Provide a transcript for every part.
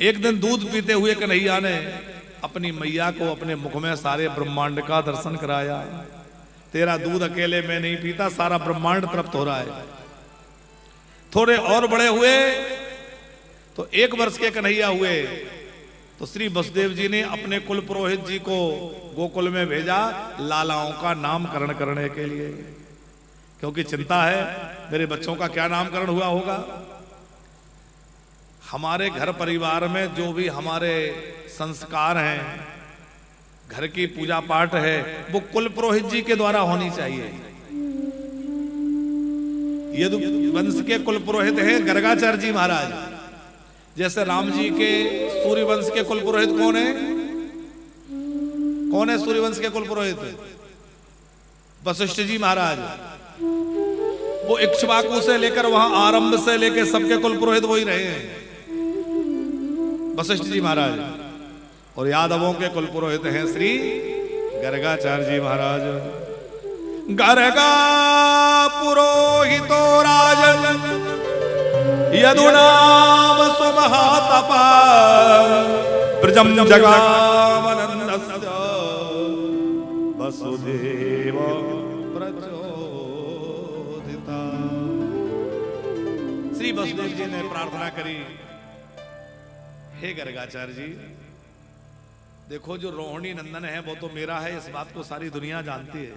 एक दिन दूध पीते हुए कन्हैया ने अपनी मैया को अपने मुख में सारे ब्रह्मांड का दर्शन कराया। तेरा दूध अकेले में नहीं पीता, सारा ब्रह्मांड तृप्त हो रहा है। थोड़े और बड़े हुए तो 1 वर्ष के कन्हैया हुए तो श्री वसुदेव जी ने अपने कुल पुरोहित जी को गोकुल में भेजा लालाओं का नामकरण करने के लिए, क्योंकि चिंता है मेरे बच्चों का क्या नामकरण हुआ होगा। हमारे घर परिवार में जो भी हमारे संस्कार हैं, घर की पूजा पाठ है, वो कुल पुरोहित जी के द्वारा होनी चाहिए। यदु वंश के कुल पुरोहित हैं गर्गाचार्य जी महाराज। जैसे राम जी के सूर्यवंश के कुल पुरोहित कौन है? कौन है सूर्यवंश के कुल पुरोहित? वशिष्ठ जी महाराज। वो इक्ष्वाकु से लेकर वहां आरंभ से लेकर सबके कुल पुरोहित वही रहे हैं, वशिष्ठ जी महाराज। और यादवों के कुल पुरोहित हैं श्री गर्गाचार्य जी महाराज। गर्गा पुरोहितो राजन यदुनाम सुमहातपा प्रजम जगामनन्दस्य वसुदेव प्रचोदिता। श्री वसुदेव जी ने प्रार्थना करी, हे गर्गाचार्य जी, देखो जो रोहिणी नंदन है वो तो मेरा है, इस बात को सारी दुनिया जानती है,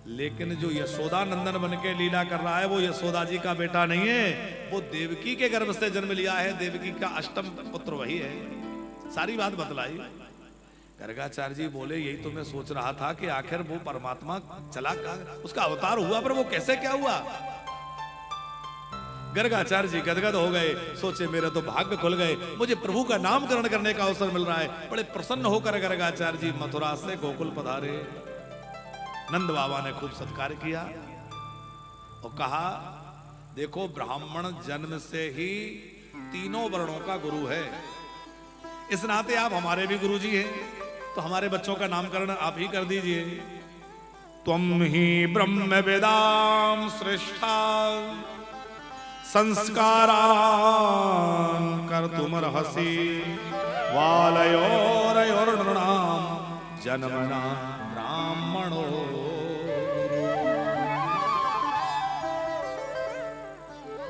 लेकिन जो यशोदा नंदन बन के लीला कर रहा है वो यशोदा जी का बेटा नहीं है, वो देवकी के गर्भ से जन्म लिया है, देवकी का अष्टम पुत्र वही है। सारी बात बतलाई। गर्गाचार्य जी बोले, यही तो मैं सोच रहा था कि आखिर वो परमात्मा चला, उसका अवतार हुआ, पर वो कैसे क्या हुआ। गर्गाचार्य जी गदगद हो गए, सोचे मेरे तो भाग्य खुल गए, मुझे प्रभु का नामकरण करने का अवसर मिल रहा है। बड़े प्रसन्न होकर गर्गाचार्य जी मथुरा से गोकुल पधारे। नंद बाबा ने खूब सत्कार किया और कहा, देखो ब्राह्मण जन्म से ही तीनों वर्णों का गुरु है, इस नाते आप हमारे भी गुरु जी हैं, तो हमारे बच्चों का नामकरण आप ही कर दीजिए। त्वं ही ब्रह्म वेदाम श्रेष्ठा संस्कारान् कर्तुमर्हसि वालयोरयोर्नृणां जन्मना ब्राह्मणो।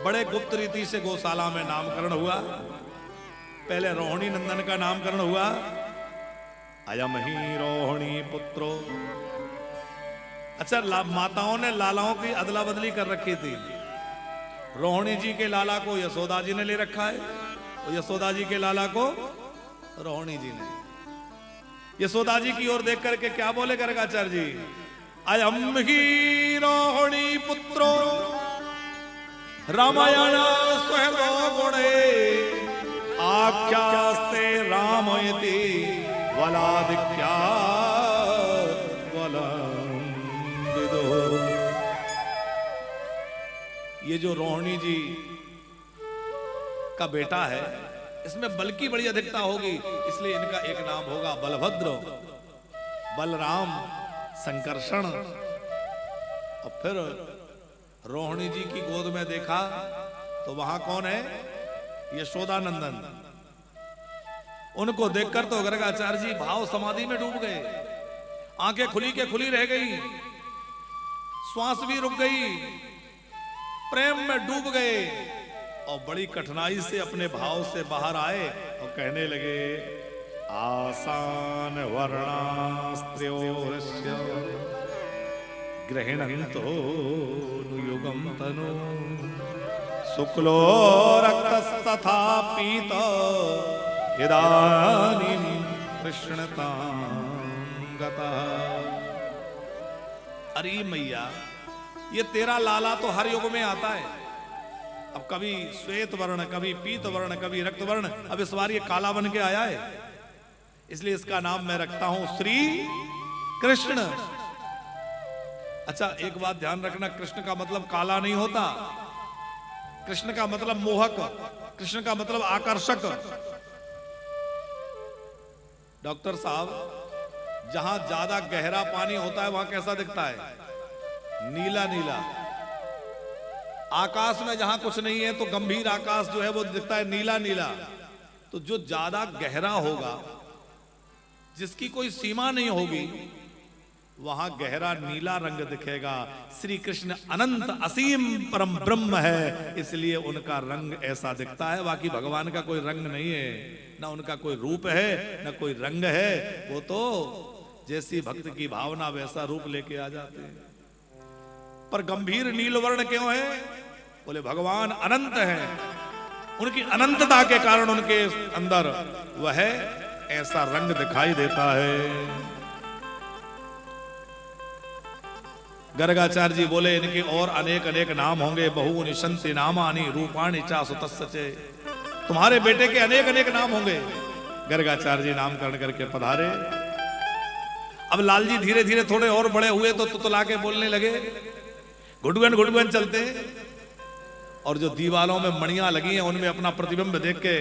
बड़े गुप्त रीति से गौशाला में नामकरण हुआ। पहले रोहिणी नंदन का नामकरण हुआ, अयम ही रोहिणी पुत्रो। अच्छा, माताओं ने लालाओं की अदला बदली कर रखी थी। रोहिणी जी के लाला को यशोदा जी ने ले रखा है और यशोदा जी के लाला को रोहिणी जी ने। यशोदा जी की ओर देख करके क्या बोले गर्गाचार्य जी, अयम ही रोहिणी पुत्रो रामायण स्वयं गुणे आख्यास्ते रामयति वलादिक्या वलंदिदो। ये जो रोहिणी जी का बेटा है, इसमें बल की बड़ी अधिकता होगी, इसलिए इनका एक नाम होगा बलभद्र, बलराम, संकर्षण। और फिर रोहिणी जी की गोद में देखा तो वहां कौन है? यशोदा नंदन। उनको देखकर तो गर्गाचार्य जी भाव समाधि में डूब गए। आंखें खुली के खुली रह गई, श्वास भी रुक गई, प्रेम में डूब गए और बड़ी कठिनाई से अपने भाव से बाहर आए और कहने लगे, आसान वर्णास्त्र्योरस्य गृह्णन्तो युगम तनु शुक्लो रक्तस्तथा पीत इदानीं कृष्णतां गतः। अरे मैया, ये तेरा लाला तो हर युग में आता है। अब कभी श्वेत वर्ण, कभी पीत वर्ण, कभी रक्त वर्ण, अब इस बार ये काला बन के आया है, इसलिए इसका नाम मैं रखता हूं श्री कृष्ण। अच्छा, एक बात ध्यान रखना, कृष्ण का मतलब काला नहीं होता, कृष्ण का मतलब मोहक, कृष्ण का मतलब आकर्षक। डॉक्टर साहब, जहां ज्यादा गहरा पानी होता है वहां कैसा दिखता है? नीला नीला। आकाश में जहां कुछ नहीं है तो गंभीर आकाश जो है वो दिखता है नीला नीला। तो जो ज्यादा गहरा होगा, जिसकी कोई सीमा नहीं होगी, वहां गहरा नीला रंग दिखेगा। श्री कृष्ण अनंत असीम परम ब्रह्म है, इसलिए उनका रंग ऐसा दिखता है। बाकी भगवान का कोई रंग नहीं है, ना उनका कोई रूप है, ना कोई रंग है। वो तो जैसी भक्त की भावना वैसा रूप लेके आ जाते हैं। पर गंभीर नील वर्ण क्यों है? बोले भगवान अनंत है, उनकी अनंतता के कारण उनके अंदर वह ऐसा रंग दिखाई देता है। गर्गाचार्य जी बोले इनके और अनेक अनेक नाम होंगे। बहु निशंति नामानि रूपाणि चा सुतस्य। तुम्हारे बेटे के अनेक अनेक नाम होंगे। गर्गाचार्य जी नामकरण करके पधारे। अब लाल जी धीरे धीरे थोड़े और बड़े हुए तो तुतला के बोलने लगे, घुटगन घुटगन चलते, और जो दीवालों में मणियां लगी हैं उनमें अपना प्रतिबिंब देख के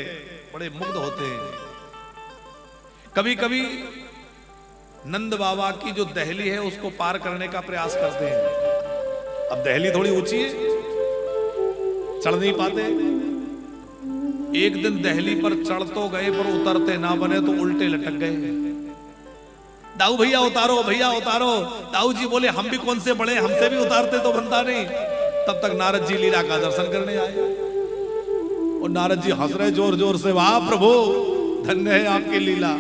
बड़े मुग्ध होते हैं। कभी कभी नंद बाबा की जो दहली है उसको पार करने का प्रयास करते हैं। अब दहली थोड़ी ऊंची है, चढ़ नहीं पाते। एक दिन दहली पर चढ़ तो गए, पर उतरते ना बने तो उल्टे लटक गए। दाऊ भैया उतारो, भैया उतारो। दाऊ जी बोले हम भी कौन से बड़े, हमसे भी उतारते तो बनता नहीं। तब तक नारद जी लीला का दर्शन करने आए, और नारद जी हंस रहे जोर जोर से, वाह प्रभु धन्य है आपकी लीला।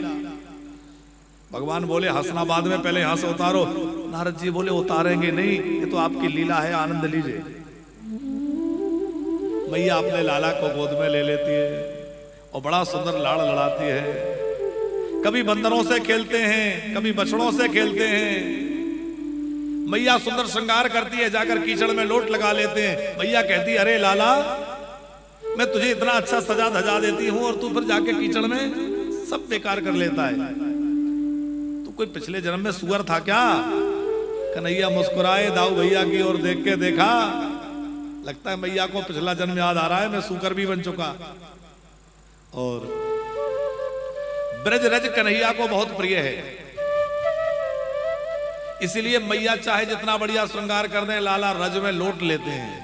भगवान बोले हंसना बाद में, पहले हंस उतारो। नारद जी बोले उतारेंगे नहीं, ये तो आपकी लीला है, आनंद लीजिए। मैया अपने लाला को गोद में ले लेती है और बड़ा सुंदर लाड़ लड़ाती है। कभी बंदरों से खेलते हैं, कभी बछड़ों से खेलते हैं। मैया सुंदर श्रृंगार करती है, जाकर कीचड़ में लोट लगा लेते हैं। मैया कहती है अरे लाला, मैं तुझे इतना अच्छा सजा धजा देती हूं और तू फिर जाके कीचड़ में सब बेकार कर लेता है। तू कोई पिछले जन्म में सुअर था क्या? कन्हैया मुस्कुराए, दाऊ भैया की ओर देख के देखा, लगता है मैया को पिछला जन्म याद आ रहा है, मैं सूकर भी बन चुका। और ब्रज रज कन्हैया को बहुत प्रिय है, इसलिए मैया चाहे जितना बढ़िया श्रृंगार कर दें, लाला रज में लौट लेते हैं।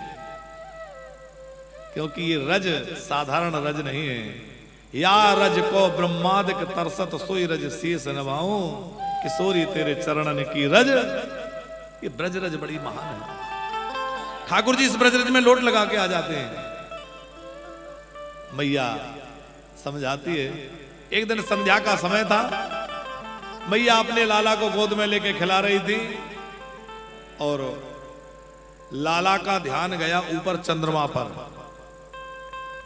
क्योंकि ये रज साधारण रज नहीं है। या रज को ब्रह्मादिक तरसत सोई रज शीस नवाऊं, किशोरी तेरे चरणन की रज। ये ब्रज रज बड़ी महान है। ठाकुर जी इस ब्रज रज में लोट लगा के आ जाते हैं। मैया समझाती है। एक दिन संध्या का समय था, मैया अपने लाला को गोद में लेके खिला रही थी, और लाला का ध्यान गया ऊपर चंद्रमा पर।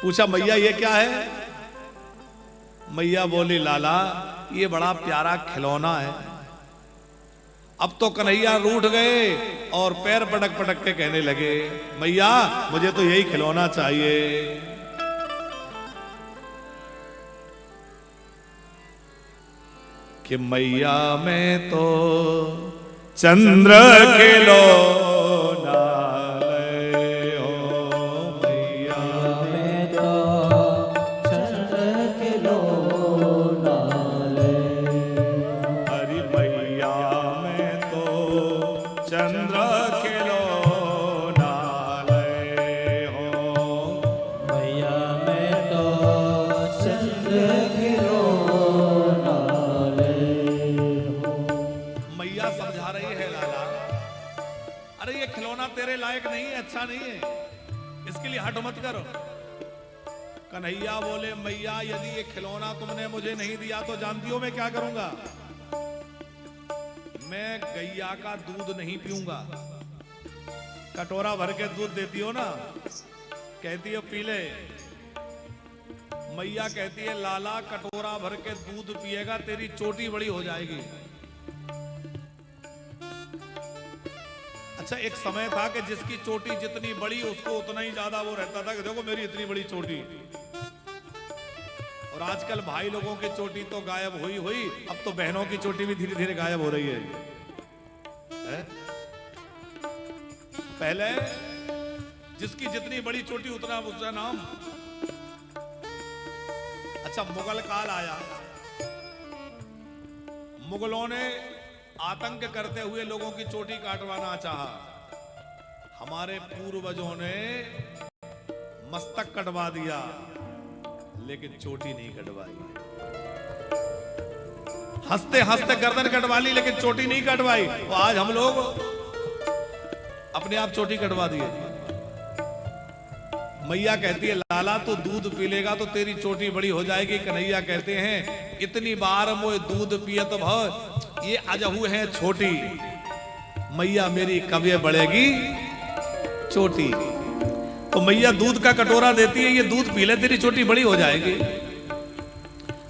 पूछा मैया ये क्या है? मैया बोली लाला ये बड़ा प्यारा खिलौना है। अब तो कन्हैया रूठ गए और पैर पटक पटक के कहने लगे, मैया मुझे तो यही खिलौना चाहिए। कि मैया मैं तो चंद्र खिलौना ले हो, मैया मैं तो चंद्र खिलौना ले। अरे मैया मैं तो चंद्र खिलौना ले हो, मैया मैं तो चंद्र खिलौना। समझा रही है लाला, अरे ये खिलौना तेरे लायक नहीं है, अच्छा नहीं है, इसके लिए हट मत करो। कन्हैया बोले मैया यदि ये खिलौना तुमने मुझे नहीं दिया तो जानती हो मैं क्या करूंगा? मैं गैया का दूध नहीं पीऊंगा। कटोरा भर के दूध देती हो ना, कहती हो पी ले। मैया कहती है लाला कटोरा भर के दूध पिएगा तेरी चोटी बड़ी हो जाएगी। अच्छा एक समय था कि जिसकी चोटी जितनी बड़ी उसको उतना ही ज्यादा वो रहता था कि देखो मेरी इतनी बड़ी चोटी। और आजकल भाई लोगों की चोटी तो गायब हुई, अब तो बहनों की चोटी भी धीरे धीरे गायब हो रही है? पहले जिसकी जितनी बड़ी चोटी उतना उसका नाम। अच्छा मुगल काल आया, मुगलों ने आतंक करते हुए लोगों की चोटी काटवाना चाहा। हमारे पूर्वजों ने मस्तक कटवा दिया, लेकिन चोटी नहीं कटवाई। हंसते हंसते गर्दन कटवा ली लेकिन चोटी नहीं कटवाई। तो आज हम लोग अपने आप चोटी कटवा दिए। मैया कहती है लाला तू दूध पी लेगा तो तेरी चोटी बड़ी हो जाएगी। कन्हैया कहते हैं इतनी बार मोए दूध पिए तो भव ये अजहू है छोटी, मैया मेरी कब ये बढ़ेगी चोटी। तो मैया दूध का कटोरा देती है, ये दूध पी ले तेरी चोटी बड़ी हो जाएगी।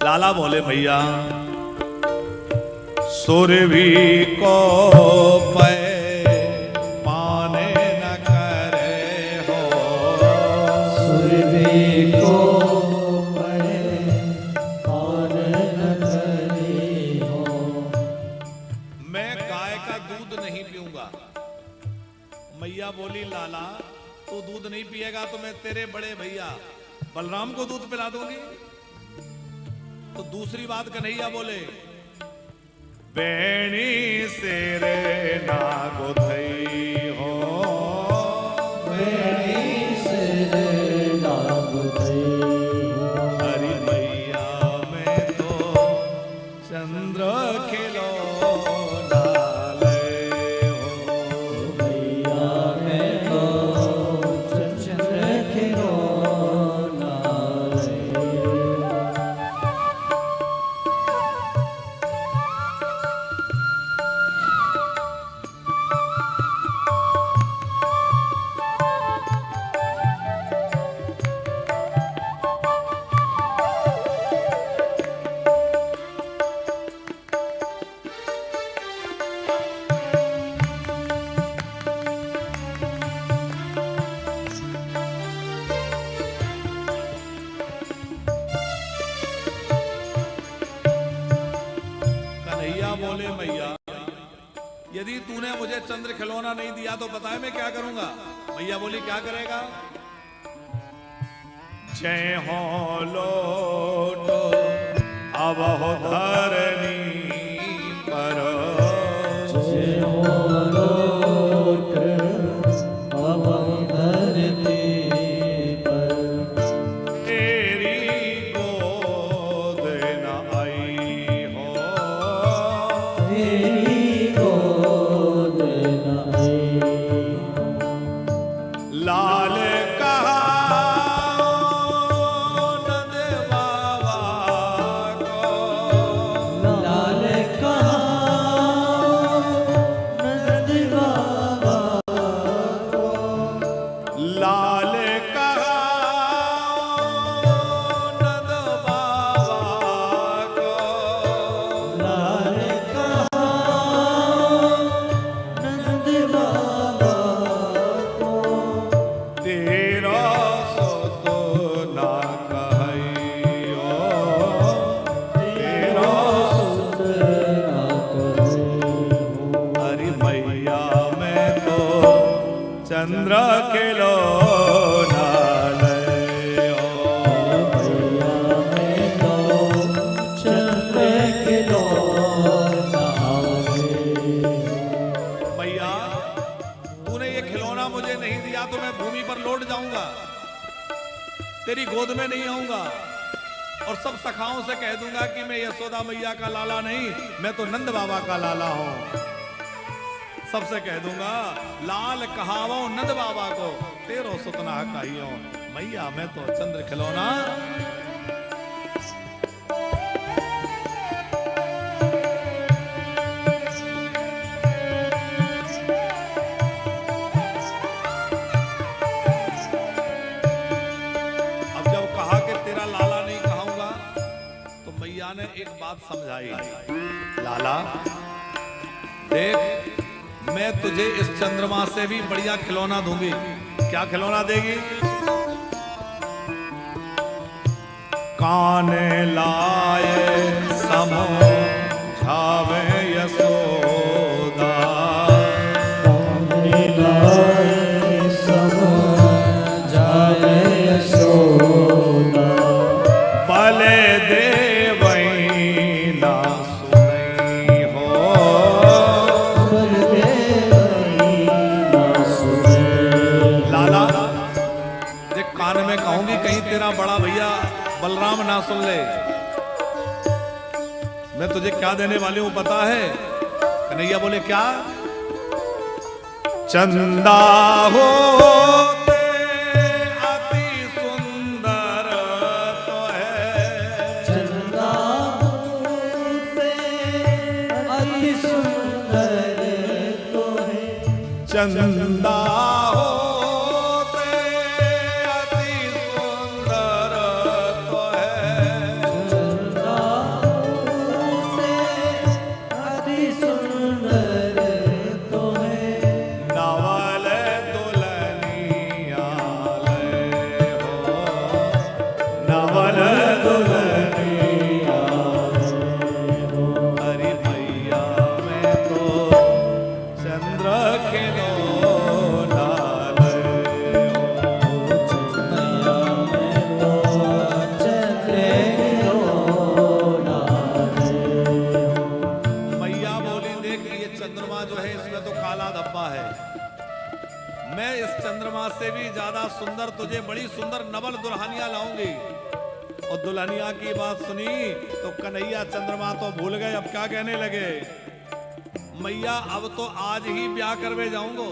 लाला बोले मैया सुरभि को पाने न करे हो, सुरभि को पाने न करे हो। मैं गाय का दूध नहीं पीऊंगा। मैया बोली लाला तू दूध नहीं पिएगा तो मैं तेरे बड़े भैया बलराम को दूध पिला दूंगी। तो दूसरी बात कन्हैया बोले बेणी सेरे ना गोधई हो, बेणी सेरे ना गोधई हो। हरि मैया मैं तो चंद्र खिलो बोले मैया यदि तूने मुझे चंद्र खिलौना नहीं दिया तो बताए मैं क्या करूंगा। मैया बोली क्या करेगा। जय हो लोटो अब हो धरनी पर, जय हो लोट अब धरनी पर। तेरी गोद न आई हो, तेरी गोद न आई। लाल कहा नंद बाबा को, लाल कहा नंद बाबा को। लाल कहा नंद बाबा को, लाल कहा नंद बाबा को। तेरा सो तो ना कहियो, तेरा सुत ना कहियो। हरि मैया मैं तो चंद्र खिलो मैया मैं तो चंद्र खिलौना रे। मैया तूने ये खिलौना मुझे नहीं दिया तो मैं भूमि पर लौट जाऊंगा, तेरी गोद में नहीं आऊंगा और सब सखाओं से कह दूंगा कि मैं यशोदा मैया का लाला नहीं, मैं तो नंद बाबा का लाला हूं। सबसे कह दूंगा लाल कहावो नंद बाबा को, तेरो सुतना कहियो मैया मैं तो चंद्र खिलौना। अब जब कहा कि तेरा लाला नहीं कहूंगा तो मैया ने एक बात समझाई। लाला देख मैं तुझे इस चंद्रमा से भी बढ़िया खिलौना दूंगी। क्या खिलौना देगी। कान लाए समझावे यशोदा, लाए समझाए यशोदा। भले देवई ना सुनई हो, लाला देख कान में कहूंगी कहीं तेरा बड़ा भैया बलराम यहां सुन ले, मैं तुझे क्या देने वाली हूं पता है? कन्हैया बोले क्या? चंदा हो अति सुंदर तो है, चंदा होते अति सुंदर तो है, चंदा होते अति सुंदर तो है, चंदा होते अति सुंदर तो है, नवल दुल्हनिया ले हो, नवल दुल्हनिया हो। अरे भैया मैं तो चंद्र खिलौना ले हो, मैया मैं तो चंद्र खिलौना ले हो। मैया बोली देख ये चंद्रमा जो है इसमें तो काला धब्बा है, मैं इस चंद्रमा से भी ज्यादा सुंदर तुझे बड़ी सुंदर नवल दुल्हनिया लाऊंगी। और दुल्हनिया की बात सुनी तो कन्हैया चंद्रमा तो भूल गए, अब क्या कहने लगे? मैया अब तो आज ही ब्याह करवे जाऊंगो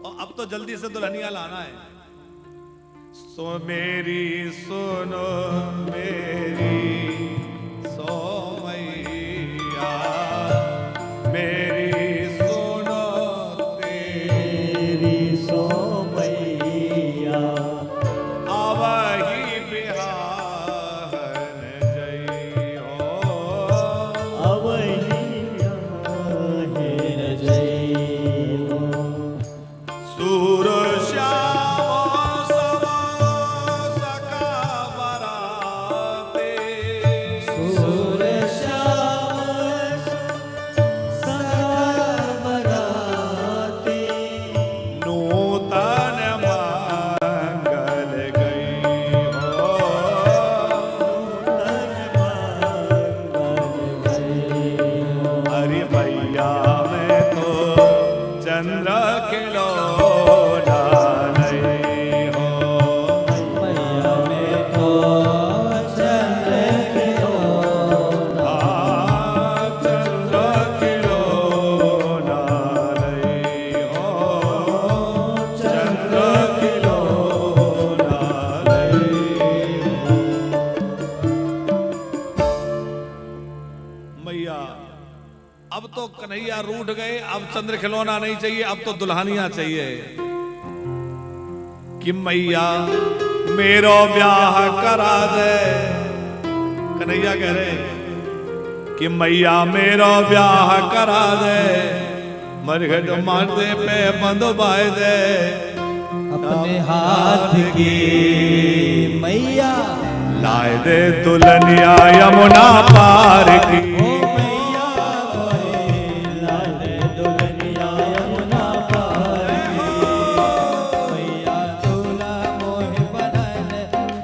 और अब तो जल्दी से दुल्हनिया लाना है। सो मेरी सुनो मेरी सो मैया, मेरी सुनो तेरी सो मैया, आवही बिहान जई हो, अवैया हेर जय हो। सूर श्याम सब सखा बराते, सूर श्याम सखा बराते, नूतन मंगल गई हो, नूतन मंगल गए हो। अरे भैया मैं तो चंद्र खिलौना नहीं हो, मैया में तो चंद्र खिलौना, चंद्र खिलौना नहीं हो, चंद्र खिलौना नहीं हो। मैया अब तो कन्हैया रूठ गए, अब चंद्र खिलौना नहीं चाहिए, अब तो दुल्हनिया चाहिए। कि मैया मेरो ब्याह करा दे, कन्हैया कह रहे कि मैया मेरो ब्याह करा दे, मरघट माथे पे बंधवाए दे, अपने हाथ की मैया लाए दे दुल्हनिया यमुना पार की। ओ मैया मोहे लाले दुल्हनिया यमुना पार की। मैया दूल्हा मोहे बनल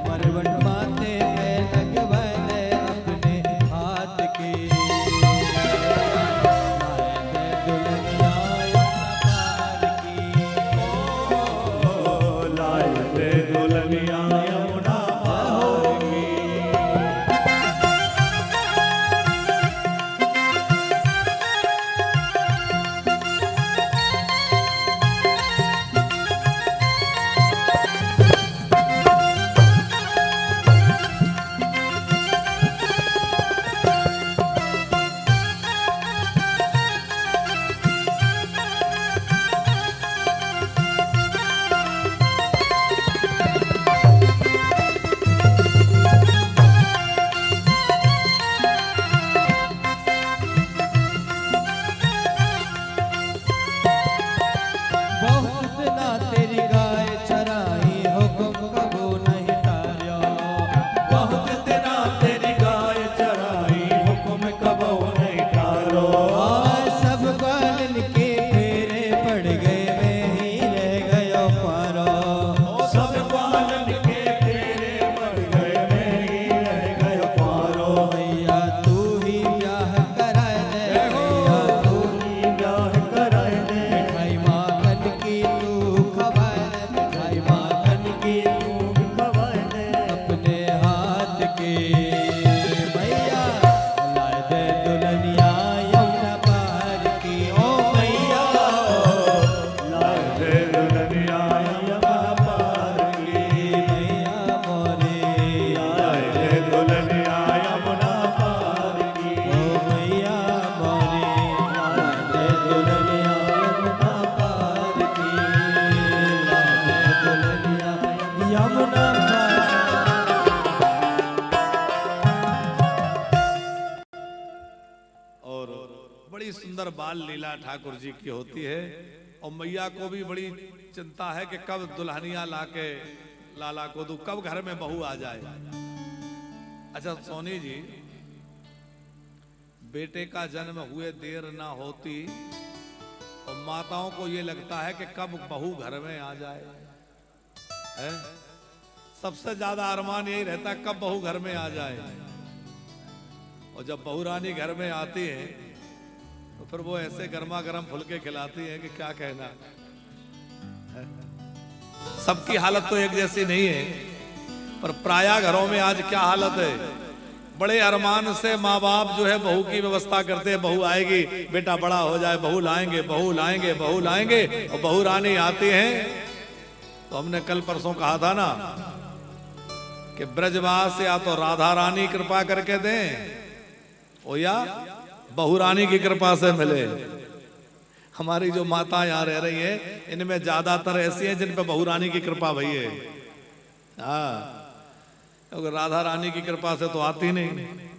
मरवट माथे पे लगवल अपने हाथ की। लाले दुल्हनिया यमुना पार की। लाए दे दुल्हनिया यमुना पार की। मैया लाए दे दुल्हनिया यमुना पार की ओ मैया लाए दे दुल्हनिया यमुना पार की मैया मोरे लाए दे दुल्हनिया यमुना पार की ओ मैया मोरे लाए दे दुल्हनिया यमुना पार की लाए दे दुल्हनिया यमुना पार। और बड़ी सुंदर बाल लीला ठाकुर जी की होती है। और मैया को भी बड़ी चिंता है कि कब दुल्हनिया लाके लाला को दूं, कब घर में बहू आ जाए। अच्छा सोनी जी, बेटे का जन्म हुए देर ना होती और माताओं को ये लगता है कि कब बहू घर में आ जाए, है? सबसे ज्यादा अरमान यही रहता है कब बहू घर में आ जाए। और जब बहू रानी घर में आती है तो फिर वो ऐसे गर्मा गर्म फुलके खिलाती है कि क्या कहना। सबकी हालत तो एक जैसी नहीं है, पर प्राय घरों में आज क्या हालत है। बड़े अरमान से माँ बाप जो है बहू की व्यवस्था करते हैं, बहू आएगी, बेटा बड़ा हो जाए, बहू लाएंगे, बहू लाएंगे, बहू लाएंगे। और बहू रानी आती है तो हमने कल परसों कहा था ना कि ब्रजवास या तो राधा रानी कृपा करके दें ओ या बहू रानी की कृपा से मिले। हमारी जो माता यहाँ रह रही है इनमें ज्यादातर ऐसी हैं जिन पे बहू रानी की कृपा भई है। हाँ, क्योंकि राधा रानी की कृपा से तो आती नहीं।